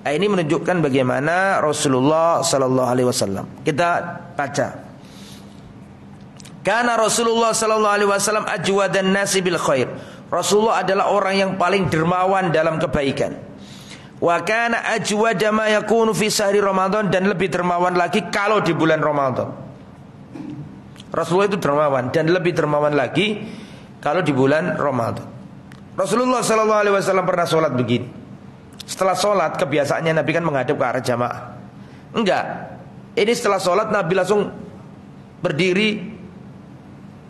Nah, ini menunjukkan bagaimana Rasulullah sallallahu alaihi wasallam. Kita baca. Karena Rasulullah sallallahu alaihi wasallam ajwadan nasi bil khair. Rasulullah adalah orang yang paling dermawan dalam kebaikan. Wa kana ajwada ma yakunu fi sahri Ramadan, dan lebih dermawan lagi kalau di bulan Ramadan. Rasulullah itu dermawan dan lebih dermawan lagi kalau di bulan Ramadan. Rasulullah sallallahu alaihi wasallam pernah sholat begini. Setelah sholat kebiasaannya Nabi kan menghadap ke arah jamaah. Enggak. Ini setelah sholat Nabi langsung berdiri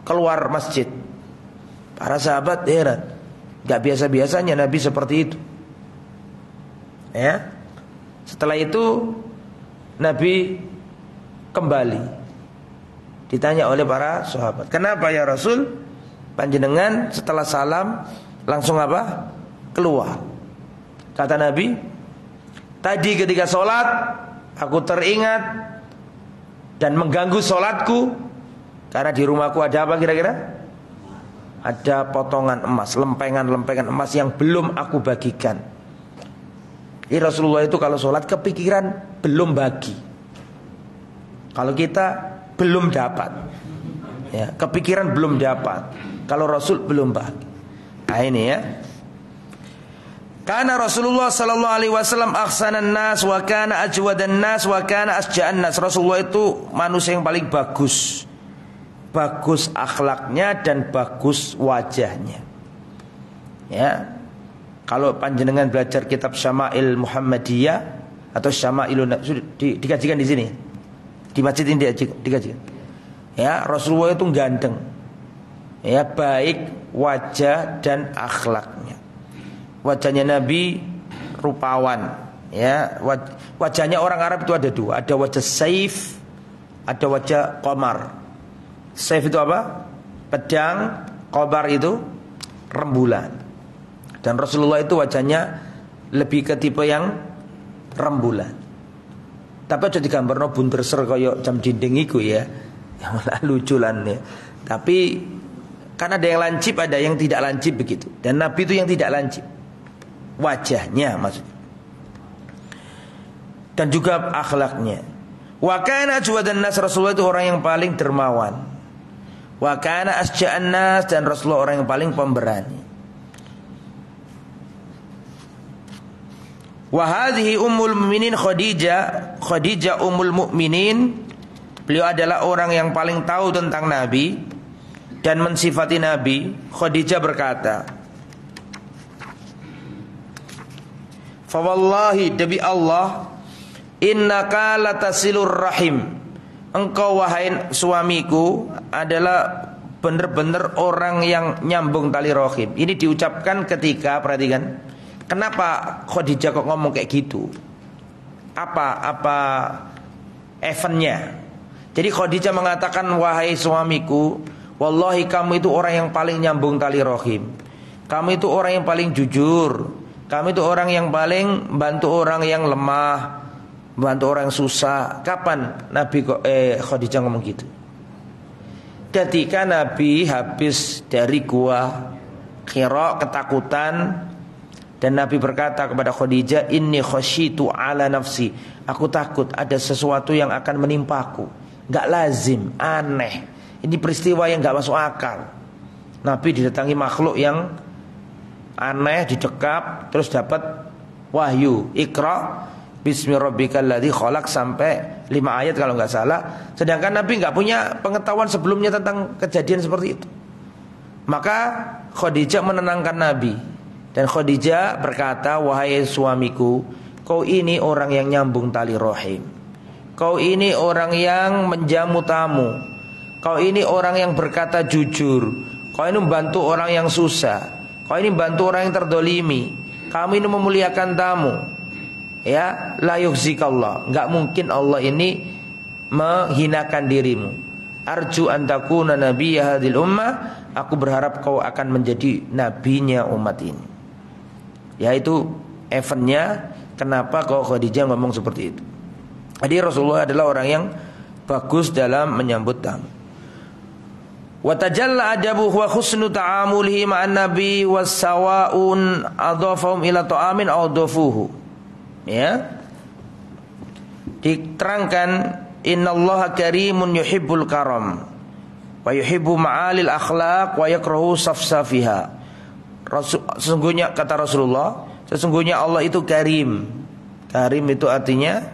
keluar masjid. Para sahabat heran, gak biasa-biasanya Nabi seperti itu. Ya. Setelah itu Nabi kembali. Ditanya oleh para sahabat, kenapa ya Rasul? Panjenengan setelah salam langsung apa? Keluar. Kata Nabi, tadi ketika sholat aku teringat dan mengganggu sholatku, karena di rumahku ada apa kira-kira? Ada potongan emas, lempengan-lempengan emas yang belum aku bagikan. Jadi Rasulullah itu kalau sholat kepikiran belum bagi. Kalau kita belum dapat, ya, kepikiran belum dapat. Kalau Rasul belum bagi. Nah ini ya. Karena Rasulullah sallallahu alaihi wasallam ahsanan nas wa kana ajwadan nas wa kana asja'an nas. Rasulullah itu manusia yang paling bagus. Bagus akhlaknya dan bagus wajahnya. Ya. Kalau panjenengan belajar kitab Syama'il Muhammadiyah atau Syama'ilun dikajikan di sini. Di masjid ini dikajikan. Ya, Rasulullah itu ganteng. Ya, baik wajah dan akhlaknya. Wajahnya Nabi rupawan. Ya, wajahnya orang Arab itu ada dua. Ada wajah Saif, ada wajah Qamar. Saif itu apa? Pedang. Qamar itu rembulan. Dan Rasulullah itu wajahnya lebih ke tipe yang rembulan. Tapi aja digambarno bunterser kaya jam dinding iku ya. Yang malah lucu lan ya. Tapi kan ada yang lancip, ada yang tidak lancip begitu. Dan Nabi itu yang tidak lancip. Wajahnya maksudnya. Dan juga akhlaknya. Wa kana ajwadan nas, Rasulullah itu orang yang paling dermawan. Wa kana asja'an nas, dan Rasulullah orang yang paling pemberani. Wa hadhihi ummul mukminin Khadijah ummul mukminin. Beliau adalah orang yang paling tahu tentang Nabi dan mensifati Nabi. Khadijah berkata, fa wallahi, demi Allah, innaka latasilur rahim. Engkau wahai suamiku adalah benar-benar orang yang nyambung tali rahim. Ini diucapkan ketika, perhatikan, kenapa Khadijah kok ngomong kayak gitu? Apa eventnya? Jadi Khadijah mengatakan, wahai suamiku, wallahi kamu itu orang yang paling nyambung tali rahim. Kamu itu orang yang paling jujur. Kamu itu orang yang paling bantu orang yang lemah, bantu orang yang susah. Kapan Khadijah ngomong gitu? Ketika Nabi habis dari gua Hira ketakutan, dan Nabi berkata kepada Khadijah, inni khasyitu ala nafsi. Aku takut ada sesuatu yang akan menimpaku. Gak lazim, aneh. Ini peristiwa yang gak masuk akal. Nabi didatangi makhluk yang aneh, didekap, terus dapat wahyu, Iqra bismi rabbikal ladzi khalaq, sampai 5 ayat kalau gak salah. Sedangkan Nabi gak punya pengetahuan sebelumnya tentang kejadian seperti itu. Maka Khadijah menenangkan Nabi. Dan Khadijah berkata, wahai suamiku, kau ini orang yang nyambung tali rahim. Kau ini orang yang menjamu tamu. Kau ini orang yang berkata jujur. Kau ini membantu orang yang susah. Kau ini membantu orang yang terdolimi. Kamu ini memuliakan tamu. Ya, la yukhzikallah. Enggak mungkin Allah ini menghinakan dirimu. Arju an takuna nabiyya hadhil ummah. Aku berharap kau akan menjadi nabinya umat ini. Yaitu eventnya, kenapa kau Khadijah ngomong seperti itu. Jadi Rasulullah adalah orang yang bagus dalam menyambut tamu. Wa tajalla adabuhu wa husnu ta'amulihi ma'an nabi was-sawa'un adhafahum ila ta'amin aw adhafuhu. Ya. Diterangkan, innallaha karimun yuhibbul karam wa yuhibbu ma'alil akhlaq wa yakrahu safsafiha. Sesungguhnya, kata Rasulullah, sesungguhnya Allah itu karim. Karim itu artinya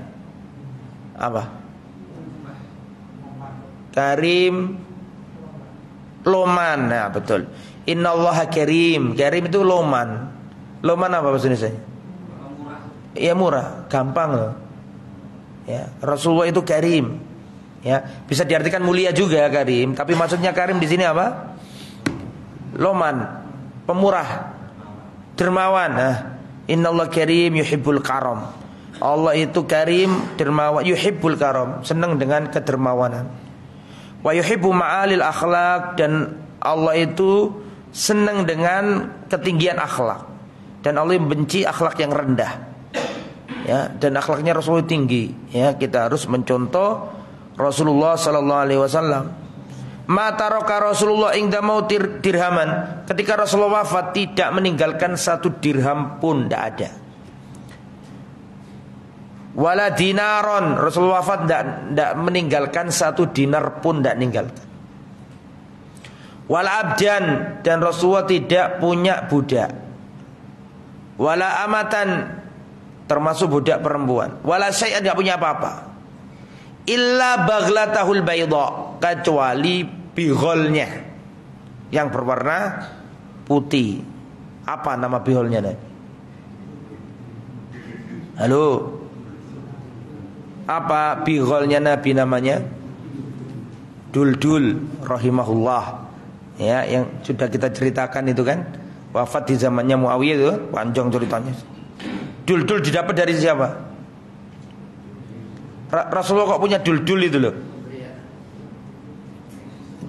apa? Karim, loman. Nah, betul. Innallaha karim. Karim itu loman. Loman apa bahasa Indonesia? Ya, murah, gampang loh. Ya, Rasulullah itu karim. Ya, bisa diartikan mulia juga karim, tapi maksudnya karim di sini apa? Loman, pemurah, dermawan. Nah, innallaha karim yuhibbul karam. Allah itu karim, dermawan, yuhibbul karam, senang dengan kedermawanan. Wa yuhibbu ma'alil akhlaq, dan Allah itu senang dengan ketinggian akhlak. Dan Allah membenci akhlak yang rendah. Ya, dan akhlaknya Rasulullah tinggi. Ya, kita harus mencontoh Rasulullah sallallahu alaihi wasallam. Ma taraka Rasulullah ingda mautir dirhaman. Ketika Rasulullah wafat, tidak meninggalkan 1 dirham pun, tidak ada. Wala dinaron, Rasulullah wafat tidak meninggalkan 1 dinar pun, tidak meninggalkan. Wala abdan, dan Rasulullah tidak punya budak. Wala amatan, termasuk budak perempuan. Wala syai'an, tidak punya apa-apa. Illa baglatahul bayda, kecuali bigholnya yang berwarna putih. Apa nama bigholnya? Halo, apa bigholnya Nabi namanya? Duldul rahimahullah. Ya, yang sudah kita ceritakan itu kan, wafat di zamannya Muawiyah itu, panjang ceritanya. Duldul didapat dari siapa? Rasulullah kok punya duldul itu loh.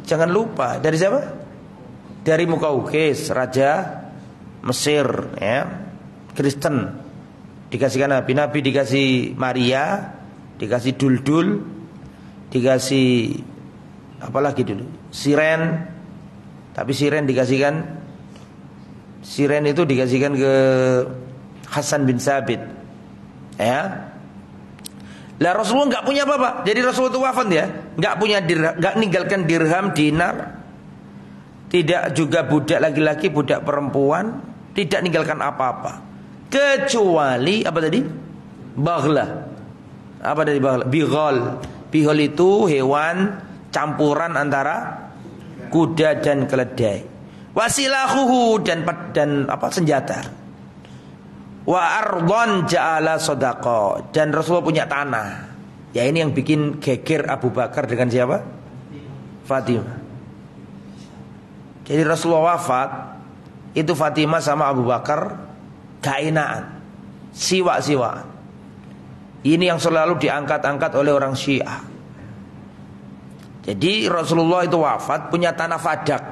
Jangan lupa, dari siapa? Dari Mukaukis, raja Mesir, ya, Kristen. Dikasihkan Nabi dikasih Maria, dikasih duldul, dikasih apa lagi dulu? Siren. Tapi siren itu dikasihkan ke Hasan bin Sabit. Ya. Lah Rasulullah enggak punya apa-apa. Jadi Rasulullah itu wafat ya, enggak punya dirham, enggak ninggalkan dirham, dinar. Tidak juga budak laki-laki, budak perempuan, tidak ninggalkan apa-apa. kecuali apa tadi? Baghlah. Apa dari baghlah? Bighal. Bighal itu hewan campuran antara kuda dan keledai. Wasilahuhu dan apa senjata. Wa ardhon ja'ala shadaqah, dan Rasulullah punya tanah. Ya ini yang bikin geger Abu Bakar dengan siapa? Fatimah. Jadi Rasulullah wafat, itu Fatimah sama Abu Bakar kainaan, siwa-siwaan. Ini yang selalu diangkat-angkat oleh orang Syiah. Jadi Rasulullah itu wafat punya tanah Fadak.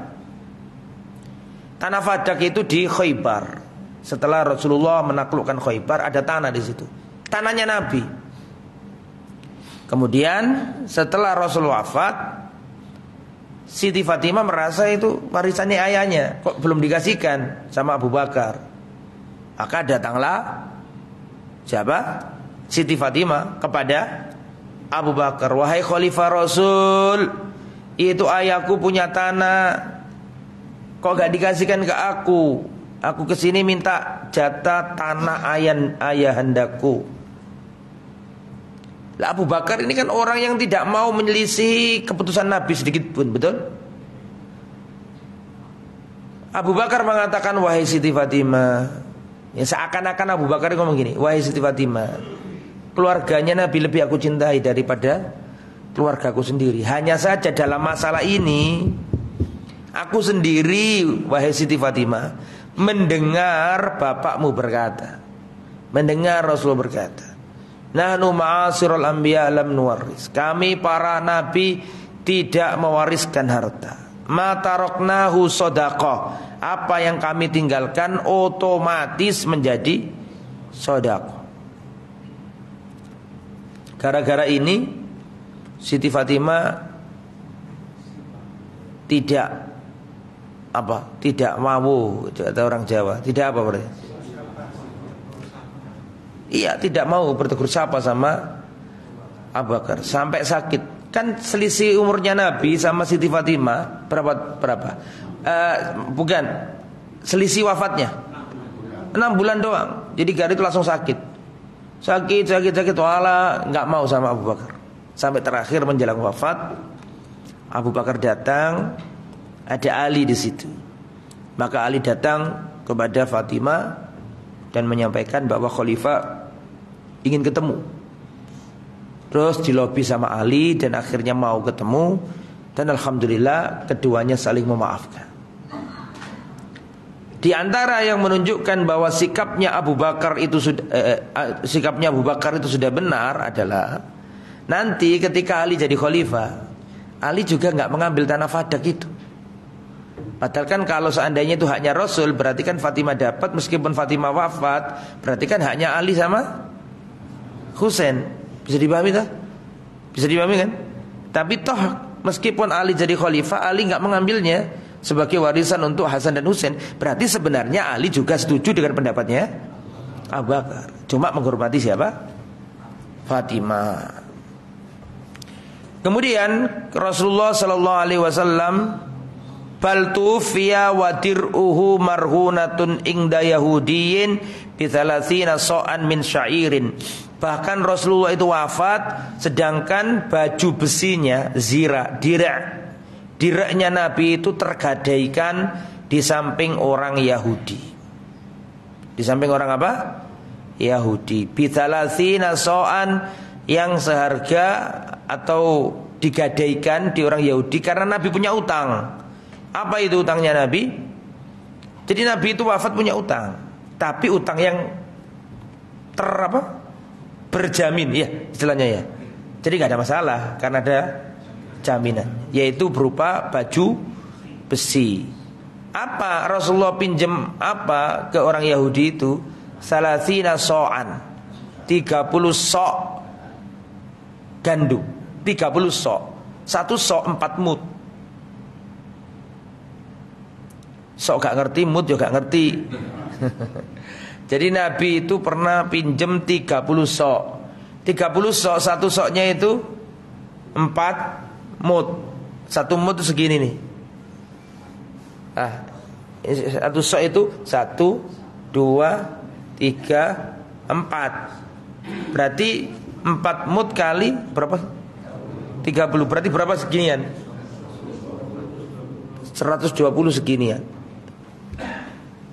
Tanah Fadak itu di Khaybar. Setelah Rasulullah menaklukkan Khaybar, ada tanah di situ. Tanahnya Nabi. Kemudian setelah Rasul wafat, Siti Fatimah merasa itu warisannya ayahnya, kok belum dikasihkan sama Abu Bakar. Maka datanglah siapa? Siti Fatimah kepada Abu Bakar, wahai Khalifah Rasul, itu ayahku punya tanah, kok gak dikasihkan ke aku? Aku kesini minta jatah tanah ayahandaku. Lah Abu Bakar ini kan orang yang tidak mau menyelisih keputusan Nabi sedikit pun, betul? Abu Bakar mengatakan, wahai Siti Fatimah, ya seakan-akan Abu Bakar ngomong gini, wahai Siti Fatimah, keluarganya Nabi lebih aku cintai daripada keluargaku sendiri. Hanya saja dalam masalah ini, aku sendiri, wahai Siti Fatimah, mendengar bapakmu berkata, mendengar Rasulullah berkata, nahnu ma'asirul anbiya lam nuwaris, kami para nabi tidak mewariskan harta. Ma taroknahu shadaqah, apa yang kami tinggalkan otomatis menjadi sedekah. Gara-gara ini Siti Fatimah tidak mau, kata orang Jawa, tidak apa berarti? Iya, tidak mau bertegur sapa sama Abu Bakar sampai sakit. Kan selisih umurnya Nabi sama Siti Fatimah berapa? Bukan, selisih wafatnya 6 bulan doang. Jadi gara itu langsung sakit. Sakit, wala nggak mau sama Abu Bakar. Sampai terakhir menjelang wafat, Abu Bakar datang, ada Ali di situ. Maka Ali datang kepada Fatimah dan menyampaikan bahwa Khalifah ingin ketemu. Terus dilobi sama Ali dan akhirnya mau ketemu, dan alhamdulillah keduanya saling memaafkan. Di antara yang menunjukkan bahwa sikapnya Abu Bakar itu sudah benar adalah nanti ketika Ali jadi khalifah, Ali juga nggak mengambil tanah Fadak itu. Padahal kan kalau seandainya itu haknya Rasul, berarti kan Fatimah dapat, meskipun Fatimah wafat, berarti kan haknya Ali sama Husain. Bisa dipahami tak? Bisa dipahami kan? Tapi toh meskipun Ali jadi khalifah, Ali nggak mengambilnya sebagai warisan untuk Hasan dan Husain. Berarti sebenarnya Ali juga setuju dengan pendapatnya Abu Bakar, cuma menghormati siapa? Fatimah. Kemudian Rasulullah sallallahu alaihi wasallam bal tufiya wa dir'uhu marhunatun ingda yahudiyin bi 30 so'an min syairin. Bahkan Rasulullah itu wafat sedangkan baju besinya dir'nya Nabi itu tergadaikan di samping orang Yahudi. Di samping orang apa? Yahudi. Bi 30 so'an, yang seharga atau digadaikan di orang Yahudi karena Nabi punya utang. Apa itu utangnya Nabi? Jadi Nabi itu wafat punya utang, tapi utang yang berjamin ya istilahnya ya. Jadi gak ada masalah karena ada jaminan, yaitu berupa baju besi. Apa Rasulullah pinjam apa ke orang Yahudi itu? Salasina so'an, 30 sok gandum, 30 sok. Satu sok 4 mud. Sok gak ngerti, mud juga gak ngerti. Jadi Nabi itu pernah pinjem 30 sok. 30 sok, satu soknya itu 4 mud. Satu mud itu segini nih. Satu sok itu 1, 2, 3, 4. Berarti 4 mud kali berapa? 30. Berarti berapa seginian? 120 seginian.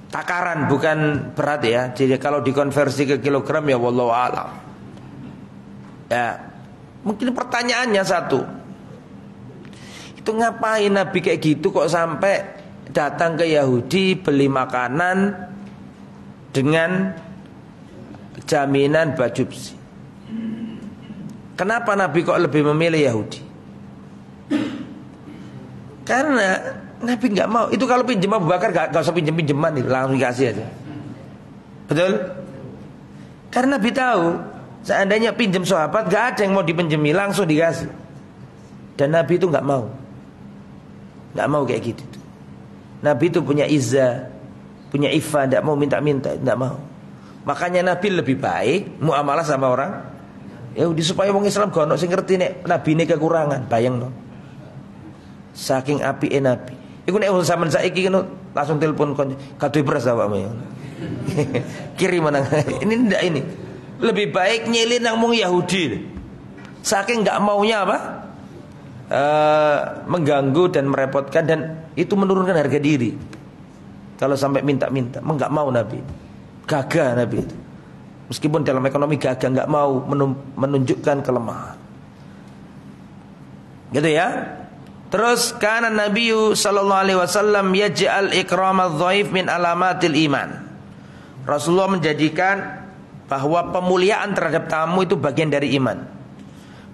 Takaran bukan berat ya. Jadi kalau dikonversi ke kilogram ya wallahu a'lam. Ya, mungkin pertanyaannya satu. Itu ngapain Nabi kayak gitu kok sampai datang ke Yahudi beli makanan dengan jaminan baju besi? Kenapa Nabi kok lebih memilih Yahudi? Karena Nabi nggak mau. Itu kalau pinjam Abu Bakar nggak usah pinjeman itu, langsung dikasih aja. Betul? Karena Nabi tahu seandainya pinjam sahabat nggak ada yang mau dipinjemi, langsung dikasih. Dan Nabi itu nggak mau kayak gitu. Nabi itu punya izzah, punya iffah, nggak mau minta-minta, nggak mau. Makanya Nabi lebih baik muamalah sama orang Yahudi supaya orang Islam gak ono sing ngerti nek Nabi ini kekurangan. Bayang no. Saking apike Nabi. Iku nek zaman saiki ngono langsung telepon kon kadhe beras awakmu ya. Kirim nang. Ini ndak ini. Lebih baik nyilin nang mung Yahudi. Saking enggak maunya apa? Mengganggu dan merepotkan dan itu menurunkan harga diri. Kalau sampai minta-minta, enggak mau Nabi. Gagah Nabi itu. Meskipun dalam ekonomi gagah, enggak mau menunjukkan kelemahan. Gitu ya. Terus kana Nabi sallallahu alaihi wasallam yaj'al ikramad dhaif min alamatil iman. Rasulullah menjadikan bahwa pemuliaan terhadap tamu itu bagian dari iman.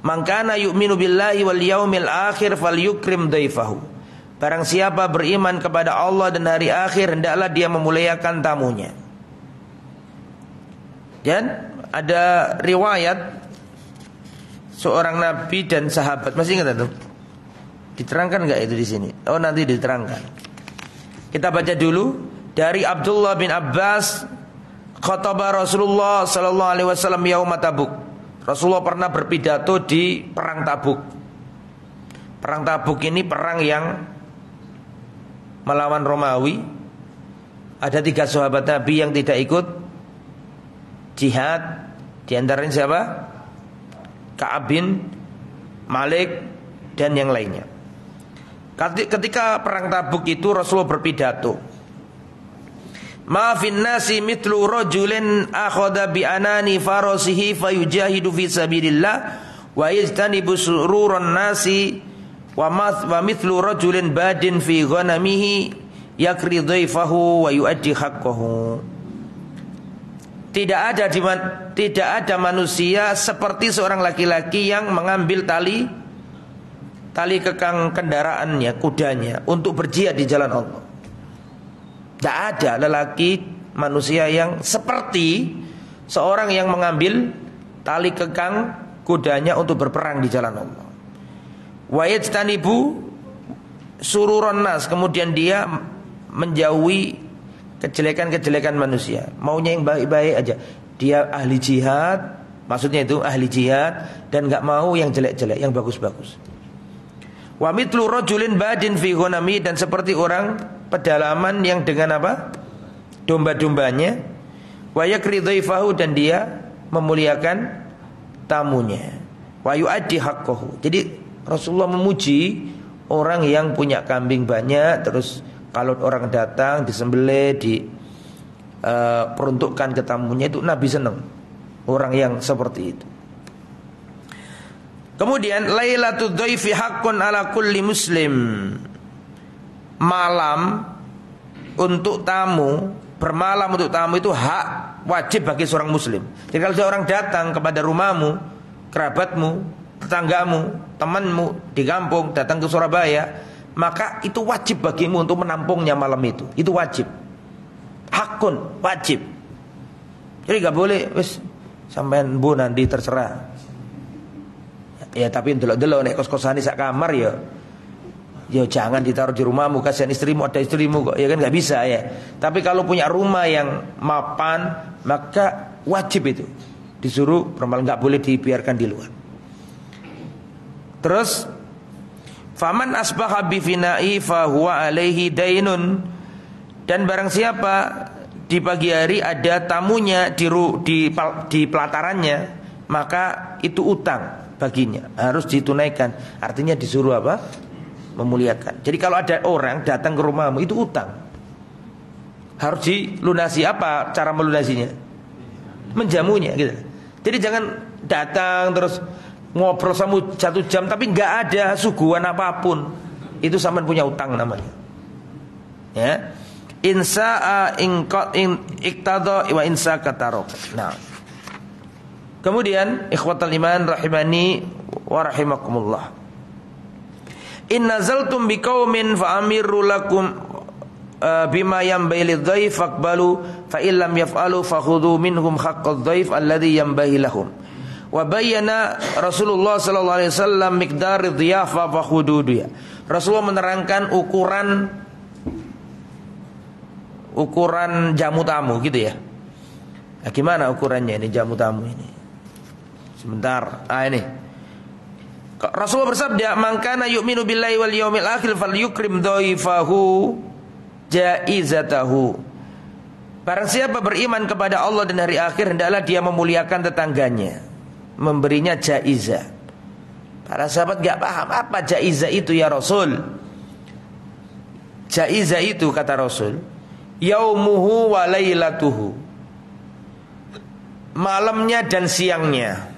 Man kana yu'minu billahi wal yaumil akhir falyukrim dhaifahu. Barang siapa beriman kepada Allah dan hari akhir, hendaklah dia memuliakan tamunya. Dan ada riwayat seorang nabi dan sahabat, masih ingat itu? Diterangkan enggak itu di sini? Oh, nanti diterangkan. Kita baca dulu dari Abdullah bin Abbas, khataba Rasulullah sallallahu alaihi wasallam yaum Tabuk. Rasulullah pernah berpidato di perang Tabuk. Perang Tabuk ini perang yang melawan Romawi. Ada 3 sahabat Nabi yang tidak ikut jihad. Di antaranya siapa? Ka'ab bin Malik dan yang lainnya. Ketika perang Tabuk itu Rasulullah berpidato, ma fin nasi mithlu rajulin akhadha bi anani farasihi fayujahidu fi sabilillah wa yajtanibu sururan nasi wa mithlu rajulin badin fi ghanamihi yakri dhaifahu wa yuaddi haqqahu. Tidak ada manusia seperti seorang laki-laki yang mengambil tali kekang kendaraannya, kudanya, untuk berjihad di jalan Allah. Tidak ada lelaki manusia yang seperti seorang yang mengambil tali kekang kudanya untuk berperang di jalan Allah. Wa yajtanibu sururon nas, kemudian dia menjauhi kejelekan-kejelekan manusia. Maunya yang baik-baik aja. Dia ahli jihad, maksudnya itu ahli jihad, dan gak mau yang jelek-jelek, yang bagus-bagus. Wa mithlu rajulin badin fi ghanami, dan seperti orang pedalaman yang dengan apa? Domba-dombanya. Wa yakri dhaifahu, dan dia memuliakan tamunya. Wa yuaddi haqqahu. Jadi Rasulullah memuji orang yang punya kambing banyak, terus kalau orang datang disembelih, peruntukkan ke tamunya, itu Nabi senang orang yang seperti itu. Kemudian Lailatul Dhaifi haqqun ala kulli muslim. Malam untuk tamu, bermalam untuk tamu itu hak wajib bagi seorang muslim. Jadi kalau seorang datang kepada rumahmu, kerabatmu, tetanggamu, temanmu di kampung, datang ke Surabaya, maka itu wajib bagimu untuk menampungnya malam itu. Itu wajib. Hakun, wajib. Jadi gak boleh wis sampean bu nanti terserah. Ya tapi delok-delok nek kos-kosane sak kamar ya. Ya jangan ditaruh di rumahmu, kasihan istrimu, ada istrimu kok. Ya kan gak bisa ya. Tapi kalau punya rumah yang mapan, maka wajib itu disuruh bermalam, gak boleh dibiarkan di luar. Terus faman asbaha bi fina'i fa huwa alaihi dainun, dan barang siapa di pagi hari ada tamunya di pelatarannya, maka itu utang baginya, harus ditunaikan. Artinya disuruh apa? Memuliakan. Jadi kalau ada orang datang ke rumahmu itu utang, harus dilunasi. Apa cara melunasinya? Menjamunya gitu. Jadi jangan datang terus ngobrol sama 1 jam tapi nggak ada suguhan apapun. Itu sampean punya utang namanya. Ya. Insa'a iqtada wa insa katarok. Nah. Kemudian ikhwatal iman rahimani wa rahimakumullah. In nazaltum biqaumin fa amiru lakum bima yanbaghi lidh-dhaif faqbalu fa illam yaf'alu fakhudhu minhum haqqadh dhaif alladhi yanbaghi lahum. Wa bayyana Rasulullah sallallahu alaihi wasallam miqdar dhiyafa fa hududiya. Rasulullah menerangkan ukuran jamu tamu gitu ya. Nah, gimana ukurannya ini jamu tamu ini? Sebentar. Ini. Rasulullah bersabda, "Man kana yu'minu billahi wal yawmil akhir falyukrim dhaifahu jaizatahu." Barang siapa beriman kepada Allah dan hari akhir, hendaklah dia memuliakan tetangganya, memberinya jaizah. Para sahabat gak paham apa jaizah itu ya Rasul. Jaizah itu kata Rasul, yaumuhu wa lailatuhu, malamnya dan siangnya.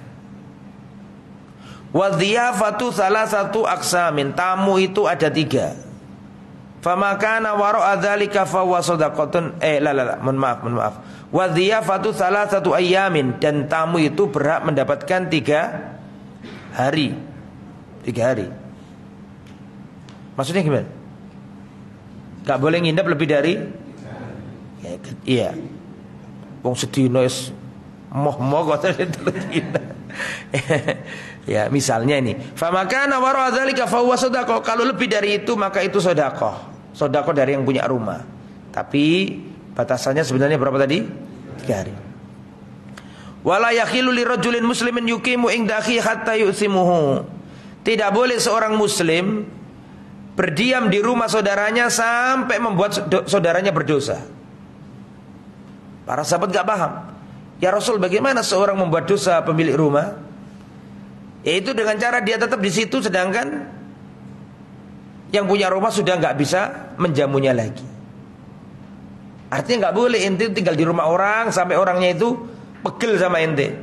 Wa dhiyafatu salasatu aqsamin, tamu itu ada 3. Fama kana wara'a dzalika fa huwa shadaqatun mohon maaf. Wa dhiyafatu salasatu ayyamin, dan tamu itu berhak mendapatkan 3 hari. 3 hari. Maksudnya gimana? Gak boleh nginep lebih dari? Iya. Wong sedina wis moh-moh kok sedina. Ya, misalnya ini, fama kana wara'a dzalika fa huwa shadaqah. Kalau lebih dari itu maka itu sedekah. Sedekah dari yang punya rumah. Tapi batasannya sebenarnya berapa tadi? 3 hari. Wala yakhilu lirajulin muslimin yuqimu inda akhi hatta yusimuhu. Tidak boleh seorang muslim berdiam di rumah saudaranya sampai membuat saudaranya berdosa. Para sahabat gak paham. Ya Rasul, bagaimana seorang membuat dosa pemilik rumah? Yaitu dengan cara dia tetap di situ sedangkan yang punya rumah sudah gak bisa menjamunya lagi. Artinya gak boleh ente tinggal di rumah orang sampai orangnya itu pegel sama ente.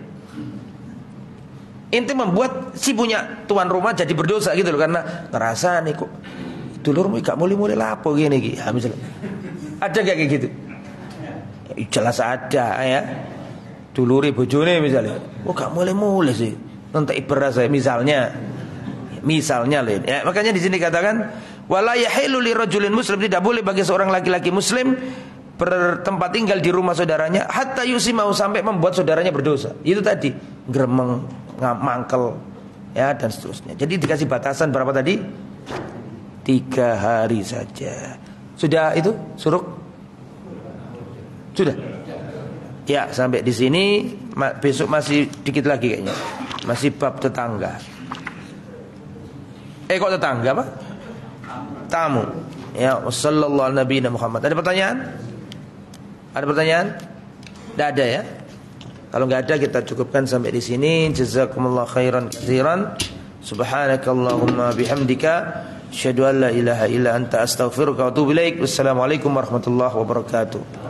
Ente membuat si punya tuan rumah jadi berdosa gitu loh, karena ngerasa nih kok dulurmu gak mulai-mulai lapo gini gitu. Misalnya. Ada gak kayak gitu? Ya, jelas ada ya. Duluri bojone misalnya. Oh gak mulai-mulai sih. Nanti ibarat saya misalnya loh. Ya, makanya di sini katakan wala yahilu lirajulin muslim, tidak boleh bagi seorang laki-laki muslim bertempat tinggal di rumah saudaranya hatta yusimau, sampai membuat saudaranya berdosa. Itu tadi gremeng, mangkel ya dan seterusnya. Jadi dikasih batasan berapa tadi? 3 hari saja. Sudah itu suruk? Sudah. Ya, sampai di sini. Besok masih dikit lagi kayaknya. Masih bab tetangga. Kok tetangga apa? Tamu. Ya, sallallahu alaihi Muhammad. Ada pertanyaan? Ada pertanyaan? Tidak ada ya? Kalau nggak ada kita cukupkan sampai di sini. Jazakumullah khairan katsiran. Subhanakallahumma bihamdika asyhadu an la ilaha illa anta astaghfiruka wa atubu ilaik. Wassalamualaikum warahmatullahi wabarakatuh.